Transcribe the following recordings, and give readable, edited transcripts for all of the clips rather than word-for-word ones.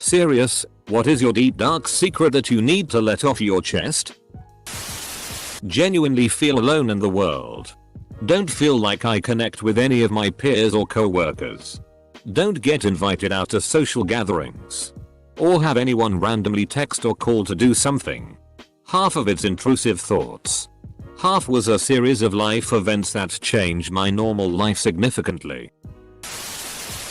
Serious, what is your deep dark secret that you need to let off your chest? Genuinely feel alone in the world. Don't feel like I connect with any of my peers or co-workers. Don't get invited out to social gatherings. Or have anyone randomly text or call to do something. Half of it's intrusive thoughts. Half was a series of life events that changed my normal life significantly.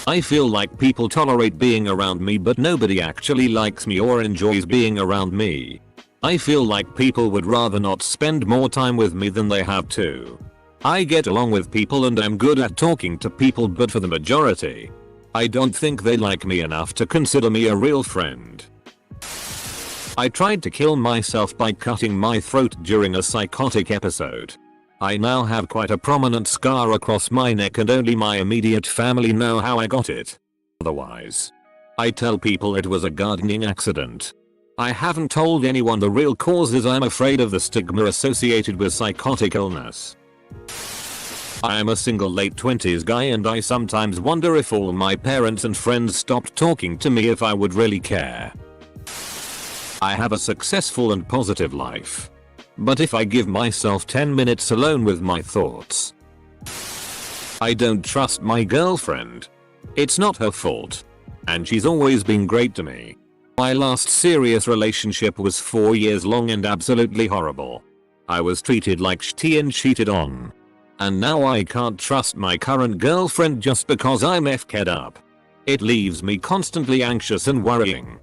I feel like people tolerate being around me but nobody actually likes me or enjoys being around me. I feel like people would rather not spend more time with me than they have to. I get along with people and I'm good at talking to people, but for the majority, I don't think they like me enough to consider me a real friend. I tried to kill myself by cutting my throat during a psychotic episode. I now have quite a prominent scar across my neck and only my immediate family know how I got it. Otherwise, I tell people it was a gardening accident. I haven't told anyone the real cause as I'm afraid of the stigma associated with psychotic illness. I am a single late 20s guy and I sometimes wonder if all my parents and friends stopped talking to me if I would really care. I have a successful and positive life. But if I give myself 10 minutes alone with my thoughts, I don't trust my girlfriend. It's not her fault. And she's always been great to me. My last serious relationship was 4 years long and absolutely horrible. I was treated like shitty and cheated on. And now I can't trust my current girlfriend just because I'm f***ed up. It leaves me constantly anxious and worrying.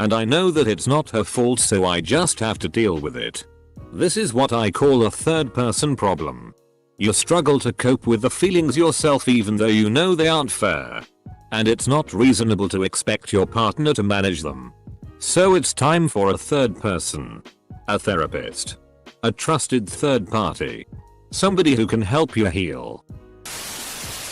And I know that it's not her fault, so I just have to deal with it. This is what I call a third person problem. You struggle to cope with the feelings yourself even though you know they aren't fair. And it's not reasonable to expect your partner to manage them. So it's time for a third person. A therapist. A trusted third party. Somebody who can help you heal.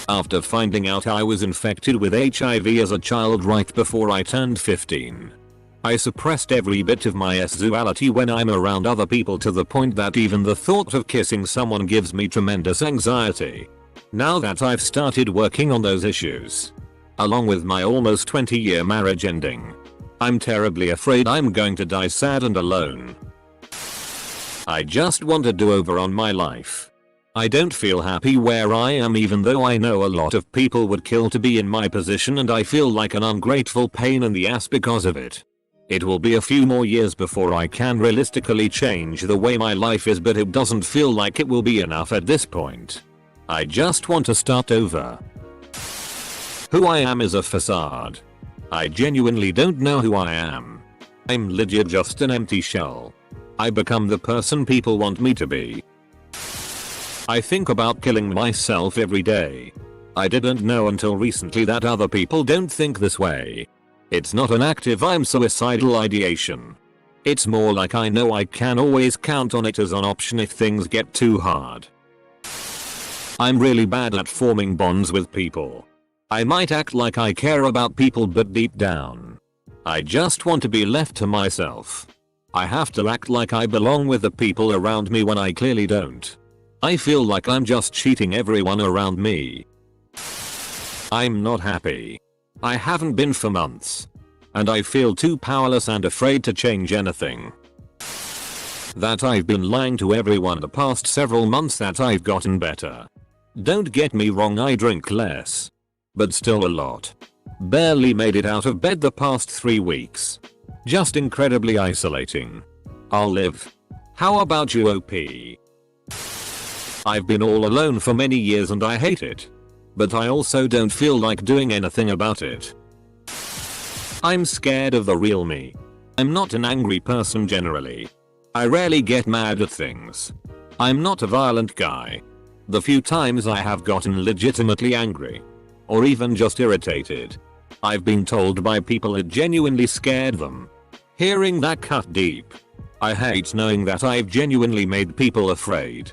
After finding out I was infected with HIV as a child right before I turned 15. I suppressed every bit of my sexuality when I'm around other people to the point that even the thought of kissing someone gives me tremendous anxiety. Now that I've started working on those issues, along with my almost 20-year marriage ending, I'm terribly afraid I'm going to die sad and alone. I just want a do-over on my life. I don't feel happy where I am even though I know a lot of people would kill to be in my position and I feel like an ungrateful pain in the ass because of it. It will be a few more years before I can realistically change the way my life is, but it doesn't feel like it will be enough at this point. I just want to start over. Who I am is a facade. I genuinely don't know who I am. I'm legit just an empty shell. I become the person people want me to be. I think about killing myself every day. I didn't know until recently that other people don't think this way. It's not an active I'm suicidal ideation. It's more like I know I can always count on it as an option if things get too hard. I'm really bad at forming bonds with people. I might act like I care about people but deep down, I just want to be left to myself. I have to act like I belong with the people around me when I clearly don't. I feel like I'm just cheating everyone around me. I'm not happy. I haven't been for months. And I feel too powerless and afraid to change anything. That I've been lying to everyone the past several months that I've gotten better. Don't get me wrong, I drink less. But still a lot. Barely made it out of bed the past 3 weeks. Just incredibly isolating. I'll live. How about you, OP? I've been all alone for many years and I hate it. But I also don't feel like doing anything about it. I'm scared of the real me. I'm not an angry person generally. I rarely get mad at things. I'm not a violent guy. The few times I have gotten legitimately angry, or even just irritated, I've been told by people it genuinely scared them. Hearing that cut deep. I hate knowing that I've genuinely made people afraid.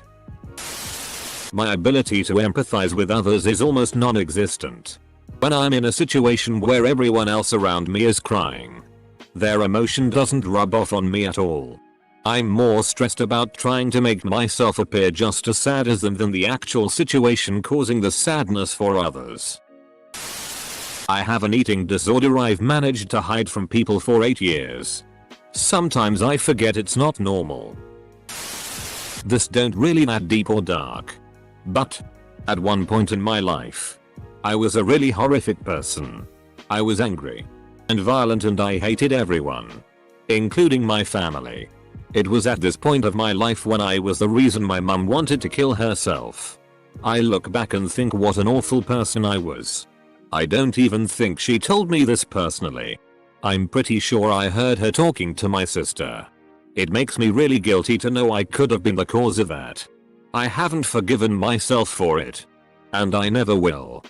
My ability to empathize with others is almost non-existent. When I'm in a situation where everyone else around me is crying, their emotion doesn't rub off on me at all. I'm more stressed about trying to make myself appear just as sad as them than the actual situation causing the sadness for others. I have an eating disorder I've managed to hide from people for 8 years. Sometimes I forget it's not normal. This don't really that deep or dark. But at one point in my life, I was a really horrific person. I was angry and violent and I hated everyone, including my family. It was at this point of my life when I was the reason my mum wanted to kill herself. I look back and think what an awful person I was. I don't even think she told me this personally. I'm pretty sure I heard her talking to my sister. It makes me really guilty to know I could have been the cause of that. I haven't forgiven myself for it. And I never will.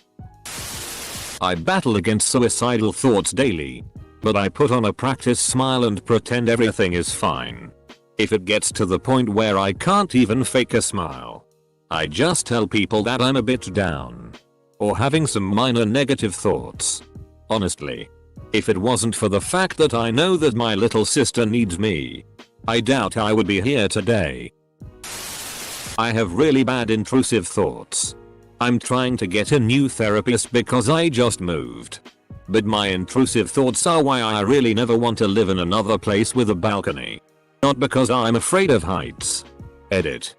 I battle against suicidal thoughts daily. But I put on a practice smile and pretend everything is fine. If it gets to the point where I can't even fake a smile, I just tell people that I'm a bit down. Or having some minor negative thoughts. Honestly, if it wasn't for the fact that I know that my little sister needs me, I doubt I would be here today. I have really bad intrusive thoughts. I'm trying to get a new therapist because I just moved. But my intrusive thoughts are why I really never want to live in another place with a balcony. Not because I'm afraid of heights. Edit.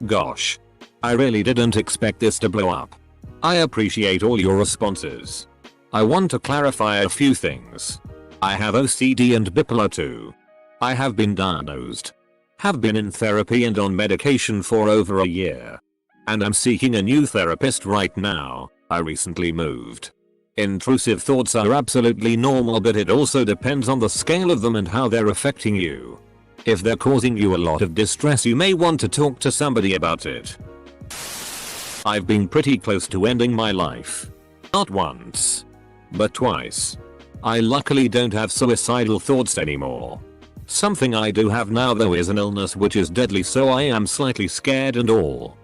Gosh. I really didn't expect this to blow up. I appreciate all your responses. I want to clarify a few things. I have OCD and bipolar too. I have been diagnosed. Have been in therapy and on medication for over a year. And I'm seeking a new therapist right now. I recently moved. Intrusive thoughts are absolutely normal, but it also depends on the scale of them and how they're affecting you. If they're causing you a lot of distress, you may want to talk to somebody about it. I've been pretty close to ending my life. Not once, but twice. I luckily don't have suicidal thoughts anymore. Something I do have now though is an illness which is deadly, so I am slightly scared and all.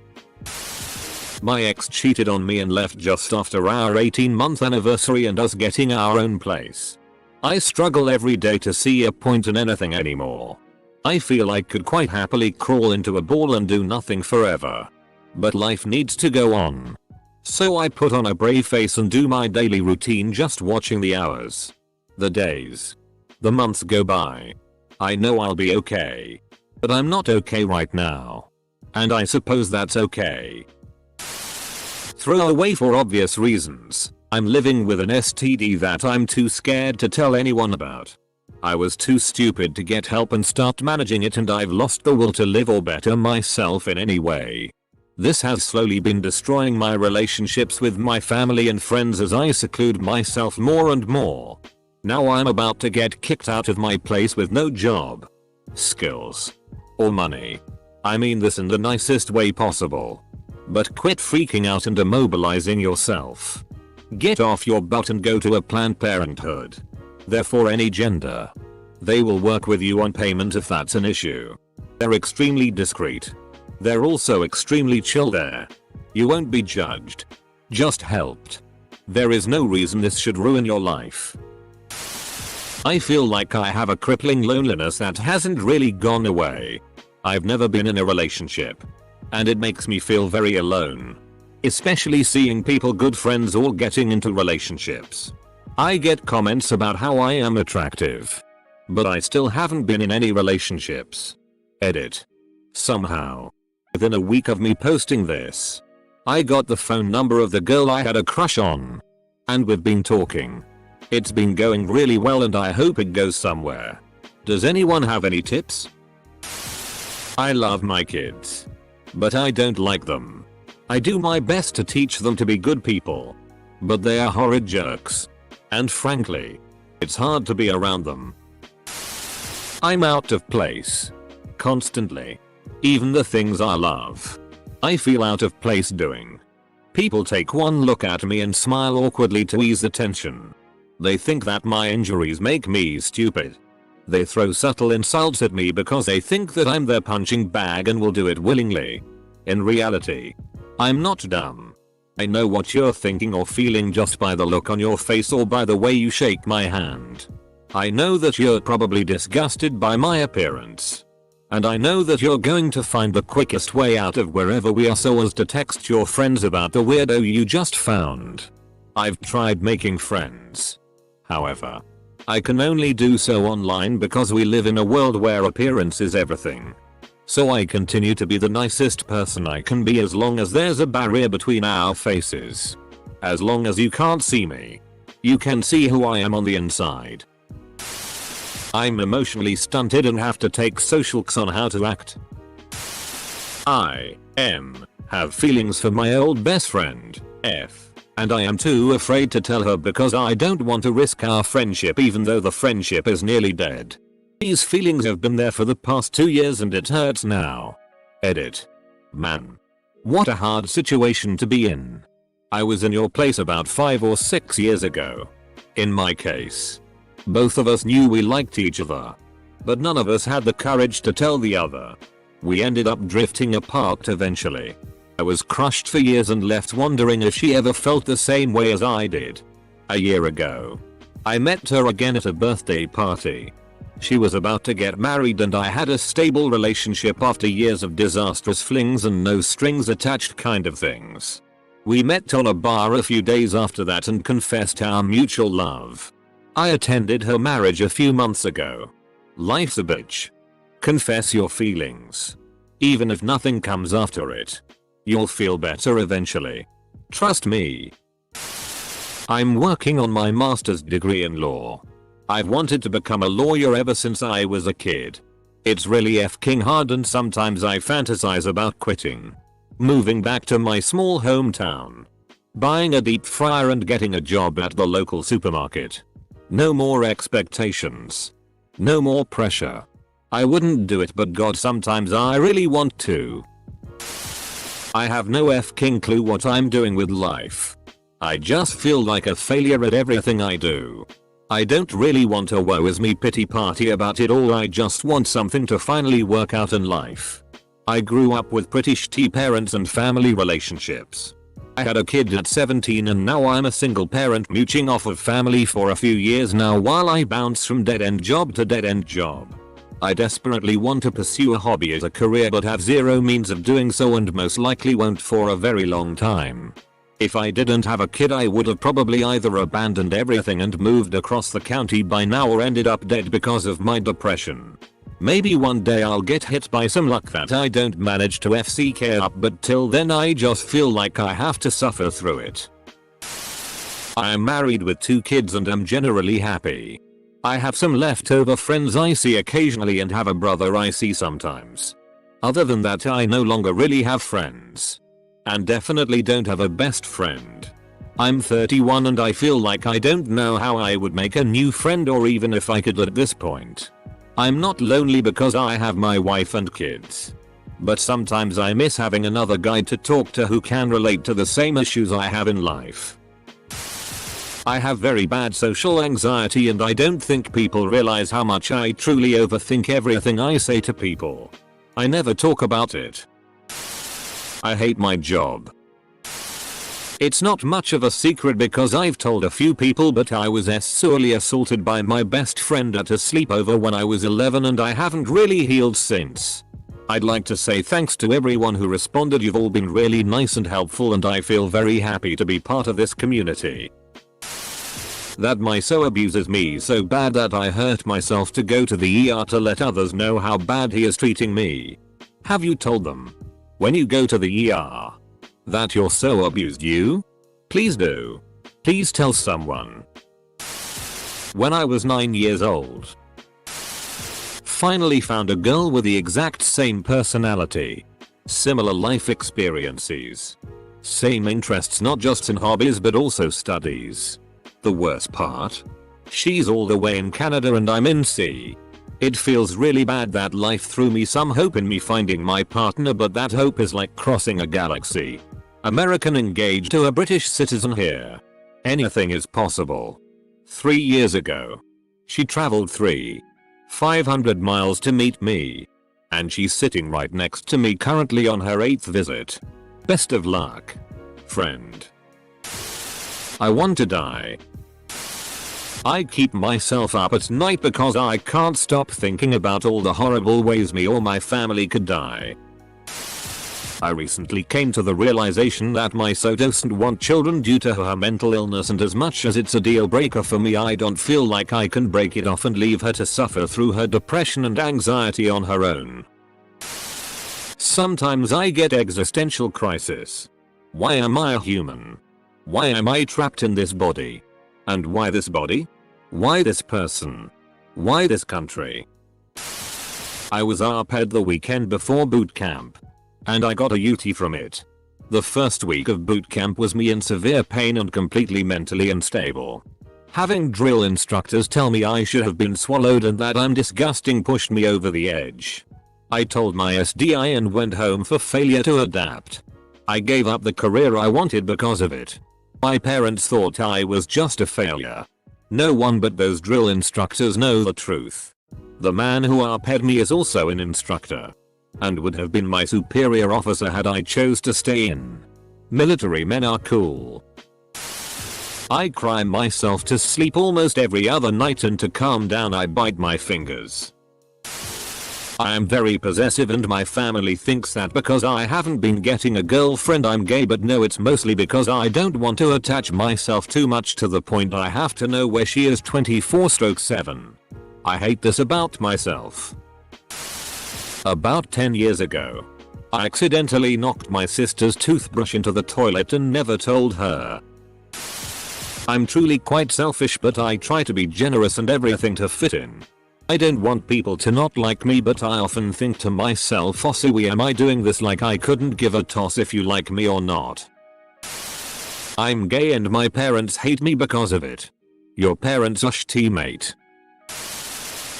My ex cheated on me and left just after our 18-month anniversary and us getting our own place. I struggle every day to see a point in anything anymore. I feel I could quite happily crawl into a ball and do nothing forever. But life needs to go on. So I put on a brave face and do my daily routine, just watching the hours, the days, the months go by. I know I'll be okay. But I'm not okay right now. And I suppose that's okay. Throw away for obvious reasons. I'm living with an STD that I'm too scared to tell anyone about. I was too stupid to get help and start managing it, and I've lost the will to live or better myself in any way. This has slowly been destroying my relationships with my family and friends as I seclude myself more and more. Now I'm about to get kicked out of my place with no job, skills, or money. I mean this in the nicest way possible. But quit freaking out and immobilizing yourself. Get off your butt and go to a Planned Parenthood. They're for any gender. They will work with you on payment if that's an issue. They're extremely discreet. They're also extremely chill there. You won't be judged. Just helped. There is no reason this should ruin your life. I feel like I have a crippling loneliness that hasn't really gone away. I've never been in a relationship. And it makes me feel very alone. Especially seeing people, good friends, all getting into relationships. I get comments about how I am attractive. But I still haven't been in any relationships. Edit. Somehow, within a week of me posting this, I got the phone number of the girl I had a crush on. And we've been talking. It's been going really well and I hope it goes somewhere. Does anyone have any tips? I love my kids. But I don't like them. I do my best to teach them to be good people. But they are horrid jerks. And frankly, it's hard to be around them. I'm out of place. Constantly. Even the things I love, I feel out of place doing. People take one look at me and smile awkwardly to ease the tension. They think that my injuries make me stupid. They throw subtle insults at me because they think that I'm their punching bag and will do it willingly. In reality, I'm not dumb. I know what you're thinking or feeling just by the look on your face or by the way you shake my hand. I know that you're probably disgusted by my appearance. And I know that you're going to find the quickest way out of wherever we are so as to text your friends about the weirdo you just found. I've tried making friends. However, I can only do so online because we live in a world where appearance is everything. So I continue to be the nicest person I can be as long as there's a barrier between our faces. As long as you can't see me, you can see who I am on the inside. I'm emotionally stunted and have to take social cues on how to act. I have feelings for my old best friend, F. And I am too afraid to tell her because I don't want to risk our friendship even though the friendship is nearly dead. These feelings have been there for the past 2 years and it hurts now. Edit. Man. What a hard situation to be in. I was in your place about 5 or 6 years ago. In my case, both of us knew we liked each other. But none of us had the courage to tell the other. We ended up drifting apart eventually. I was crushed for years and left wondering if she ever felt the same way as I did. A year ago, I met her again at a birthday party. She was about to get married and I had a stable relationship after years of disastrous flings and no strings attached kind of things. We met on a bar a few days after that and confessed our mutual love. I attended her marriage a few months ago. Life's a bitch. Confess your feelings. Even if nothing comes after it, you'll feel better eventually. Trust me. I'm working on my master's degree in law. I've wanted to become a lawyer ever since I was a kid. It's really f***ing hard and sometimes I fantasize about quitting. Moving back to my small hometown. Buying a deep fryer and getting a job at the local supermarket. No more expectations. No more pressure. I wouldn't do it but God sometimes I really want to. I have no f***ing clue what I'm doing with life. I just feel like a failure at everything I do. I don't really want a woe is me pity party about it all, I just want something to finally work out in life. I grew up with pretty shitty parents and family relationships. I had a kid at 17 and now I'm a single parent mooching off of family for a few years now while I bounce from dead end job to dead end job. I desperately want to pursue a hobby as a career but have zero means of doing so and most likely won't for a very long time. If I didn't have a kid I would have probably either abandoned everything and moved across the county by now or ended up dead because of my depression. Maybe one day I'll get hit by some luck that I don't manage to FCK up but till then I just feel like I have to suffer through it. I am married with 2 kids and am generally happy. I have some leftover friends I see occasionally and have a brother I see sometimes. Other than that I no longer really have friends. And definitely don't have a best friend. I'm 31 and I feel like I don't know how I would make a new friend or even if I could at this point. I'm not lonely because I have my wife and kids. But sometimes I miss having another guy to talk to who can relate to the same issues I have in life. I have very bad social anxiety and I don't think people realize how much I truly overthink everything I say to people. I never talk about it. I hate my job. It's not much of a secret because I've told a few people but I was sexually assaulted by my best friend at a sleepover when I was 11 and I haven't really healed since. I'd like to say thanks to everyone who responded, you've all been really nice and helpful and I feel very happy to be part of this community. That my so abuses me so bad that I hurt myself to go to the ER to let others know how bad he is treating me. Have you told them? When you go to the ER, that your so abused you? Please do. Please tell someone. When I was 9 years old, finally found a girl with the exact same personality, similar life experiences, same interests not just in hobbies but also studies. The worst part? She's all the way in Canada and I'm in C. It feels really bad that life threw me some hope in me finding my partner but that hope is like crossing a galaxy. American engaged to a British citizen here. Anything is possible. 3 years ago, she traveled 500 miles to meet me. And she's sitting right next to me currently on her 8th visit. Best of luck, friend. I want to die. I keep myself up at night because I can't stop thinking about all the horrible ways me or my family could die. I recently came to the realization that my so doesn't want children due to her mental illness, and as much as it's a deal breaker for me, I don't feel like I can break it off and leave her to suffer through her depression and anxiety on her own. Sometimes I get existential crisis. Why am I a human? Why am I trapped in this body? And why this body? Why this person? Why this country? I was ARPED the weekend before boot camp, and I got a UT from it. The first week of boot camp was me in severe pain and completely mentally unstable. Having drill instructors tell me I should have been swallowed and that I'm disgusting pushed me over the edge. I told my SDI and went home for failure to adapt. I gave up the career I wanted because of it. My parents thought I was just a failure. No one but those drill instructors know the truth. The man who ARPED me is also an instructor, and would have been my superior officer had I chose to stay in. Military men are cool. I cry myself to sleep almost every other night, and to calm down I bite my fingers. I am very possessive, and my family thinks that because I haven't been getting a girlfriend I'm gay, but no, it's mostly because I don't want to attach myself too much to the point I have to know where she is 24/7. I hate this about myself. About 10 years ago, I accidentally knocked my sister's toothbrush into the toilet and never told her. I'm truly quite selfish, but I try to be generous and everything to fit in. I don't want people to not like me, but I often think to myself, Osui, am I doing this like I couldn't give a toss if you like me or not? I'm gay and my parents hate me because of it. Your parents are shitty, mate.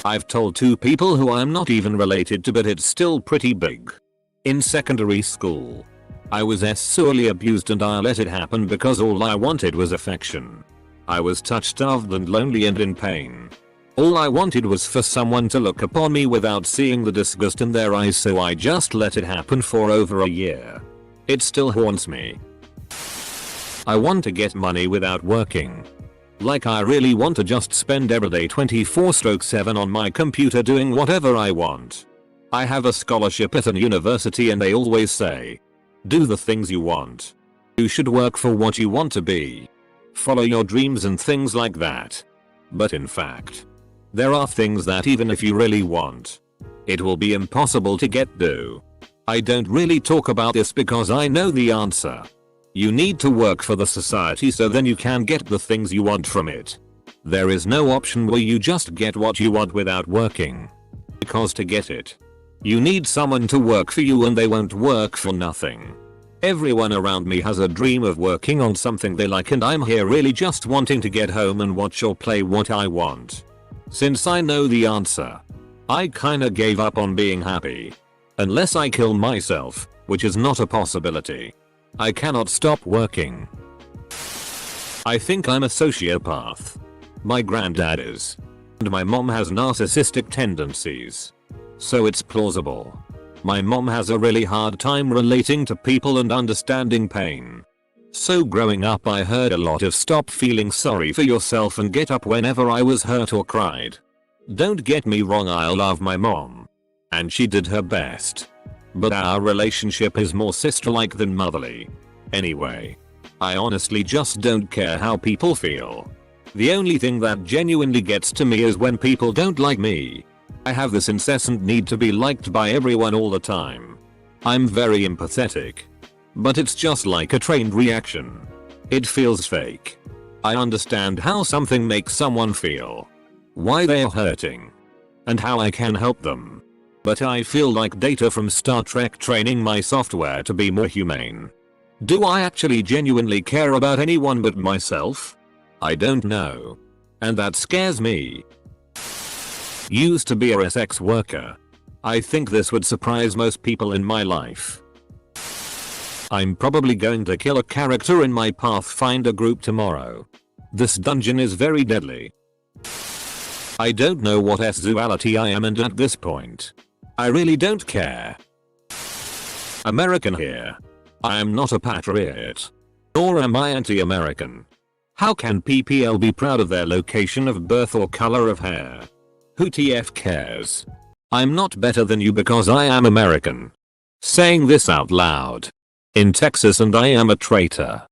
I've told 2 people who I'm not even related to, but it's still pretty big. In secondary school, I was sorely abused and I let it happen because all I wanted was affection. I was touch-starved and lonely and in pain. All I wanted was for someone to look upon me without seeing the disgust in their eyes, so I just let it happen for over a year. It still haunts me. I want to get money without working. Like, I really want to just spend every day 24/7 on my computer doing whatever I want. I have a scholarship at an university and they always say, do the things you want. You should work for what you want to be. Follow your dreams and things like that. But in fact, there are things that even if you really want, it will be impossible to get do. I don't really talk about this because I know the answer. You need to work for the society so then you can get the things you want from it. There is no option where you just get what you want without working. Because to get it, you need someone to work for you, and they won't work for nothing. Everyone around me has a dream of working on something they like, and I'm here really just wanting to get home and watch or play what I want. Since I know the answer, I kinda gave up on being happy. Unless I kill myself, which is not a possibility, I cannot stop working. I think I'm a sociopath. My granddad is. And my mom has narcissistic tendencies. So it's plausible. My mom has a really hard time relating to people and understanding pain. So growing up I heard a lot of stop feeling sorry for yourself and get up whenever I was hurt or cried. Don't get me wrong, I love my mom. And she did her best. But our relationship is more sister-like than motherly. Anyway, I honestly just don't care how people feel. The only thing that genuinely gets to me is when people don't like me. I have this incessant need to be liked by everyone all the time. I'm very empathetic. But it's just like a trained reaction. It feels fake. I understand how something makes someone feel, why they're hurting, and how I can help them. But I feel like Data from Star Trek training my software to be more humane. Do I actually genuinely care about anyone but myself? I don't know. And that scares me. Used to be a sex worker. I think this would surprise most people in my life. I'm probably going to kill a character in my Pathfinder group tomorrow. This dungeon is very deadly. I don't know what sexuality I am, and at this point, I really don't care. American here. I am not a patriot. Nor am I anti-American. How can PPL be proud of their location of birth or color of hair? Who TF cares? I'm not better than you because I am American. Saying this out loud. In Texas and I am a traitor.